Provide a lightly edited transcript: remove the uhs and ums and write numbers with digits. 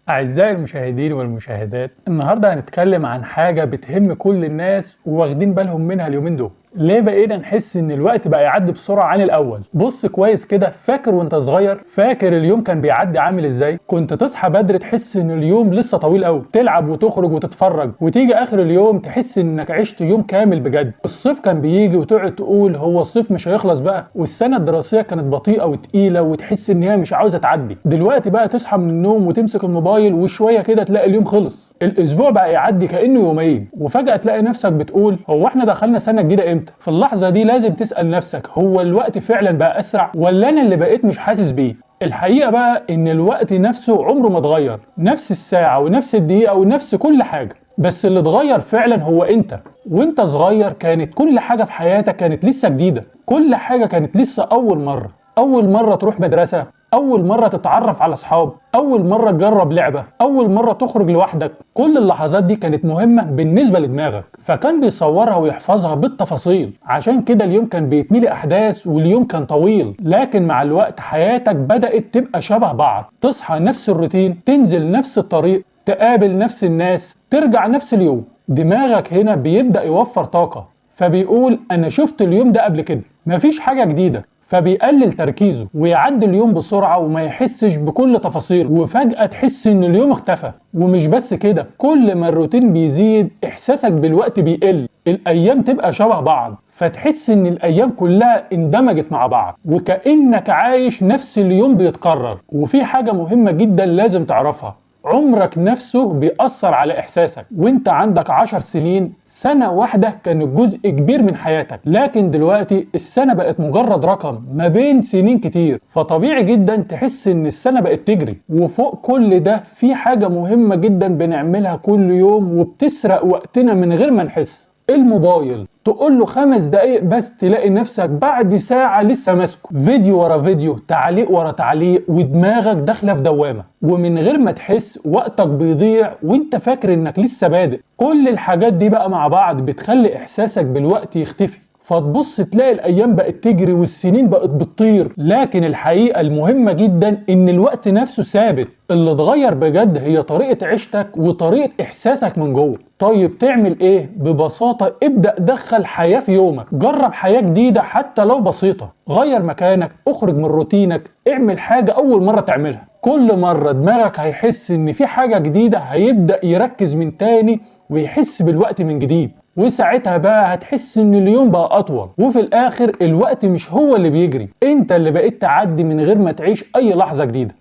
أعزائي المشاهدين والمشاهدات، النهاردة هنتكلم عن حاجة بتهم كل الناس وواخدين بالهم منها اليومين دول. ليه بقينا نحس إن الوقت بقى يعدي بسرعة عن الأول؟ بص كويس كده، فاكر وأنت صغير؟ فاكر اليوم كان بيعدي عامل إزاي؟ كنت تصحى بدري تحس إن اليوم لسه طويل أوي، تلعب وتخرج وتتفرج، وتيجي آخر اليوم تحس إنك عشت يوم كامل بجد. الصيف كان بيجي وتقعد تقول هو الصيف مش هيخلص بقى، والسنة الدراسية كانت بطيئة وتقيلة وتحس إن هي مش عاوزة تعدي. دلوقتي بقى تصحى من النوم وتمسك الموبايل وشوية كده تلاقي اليوم خلص. الاسبوع بقى يعدي كانه يومين، وفجاه تلاقي نفسك بتقول هو احنا دخلنا سنه جديده امتى؟ في اللحظه دي لازم تسال نفسك، هو الوقت فعلا بقى اسرع ولا انا اللي بقيت مش حاسس بيه؟ الحقيقه بقى ان الوقت نفسه عمره ما اتغير، نفس الساعه ونفس الدقيقه ونفس كل حاجه، بس اللي اتغير فعلا هو انت. وانت صغير كانت كل حاجه في حياتك كانت لسه جديده، كل حاجه كانت لسه اول مره، أول مرة تروح مدرسة، أول مرة تتعرف على أصحاب، أول مرة تجرب لعبة، أول مرة تخرج لوحدك. كل اللحظات دي كانت مهمة بالنسبة لدماغك، فكان بيصورها ويحفظها بالتفاصيل. عشان كده اليوم كان بيتملي أحداث واليوم كان طويل. لكن مع الوقت حياتك بدأت تبقى شبه بعض، تصحى نفس الروتين، تنزل نفس الطريق، تقابل نفس الناس، ترجع نفس اليوم. دماغك هنا بيبدأ يوفر طاقة، فبيقول أنا شفت اليوم ده قبل كده، مفيش حاجة جديدة، فبيقلل تركيزه ويعدي اليوم بسرعة وما يحسش بكل تفاصيل، وفجأة تحس ان اليوم اختفى. ومش بس كده، كل ما الروتين بيزيد احساسك بالوقت بيقل، الايام تبقى شبه بعض، فتحس ان الايام كلها اندمجت مع بعض وكأنك عايش نفس اليوم بيتكرر. وفي حاجة مهمة جدا لازم تعرفها، عمرك نفسه بيأثر على إحساسك. وانت عندك 10 سنين، سنة واحدة كانت جزء كبير من حياتك، لكن دلوقتي السنة بقت مجرد رقم ما بين سنين كتير، فطبيعي جدا تحس ان السنة بقت تجري. وفوق كل ده في حاجة مهمة جدا بنعملها كل يوم وبتسرق وقتنا من غير ما نحس، الموبايل. تقول له 5 دقايق بس تلاقي نفسك بعد ساعة لسه ماسكه، فيديو ورا فيديو، تعليق ورا تعليق، ودماغك داخلة في دوامة، ومن غير ما تحس وقتك بيضيع وانت فاكر انك لسه بادئ. كل الحاجات دي بقى مع بعض بتخلي احساسك بالوقت يختفي، فتبص تلاقي الايام بقت تجري والسنين بقت بتطير. لكن الحقيقة المهمة جدا ان الوقت نفسه ثابت، اللي اتغير بجد هي طريقة عيشتك وطريقة احساسك من جوه. طيب تعمل ايه؟ ببساطة ابدأ دخل حياة في يومك، جرب حياة جديدة حتى لو بسيطة، غير مكانك، اخرج من روتينك، اعمل حاجة اول مرة تعملها. كل مرة دماغك هيحس ان في حاجة جديدة هيبدأ يركز من تاني ويحس بالوقت من جديد، وساعتها بقى هتحس ان اليوم بقى اطول. وفي الاخر الوقت مش هو اللي بيجري، انت اللي بقيت تعدي من غير ما تعيش اي لحظة جديدة.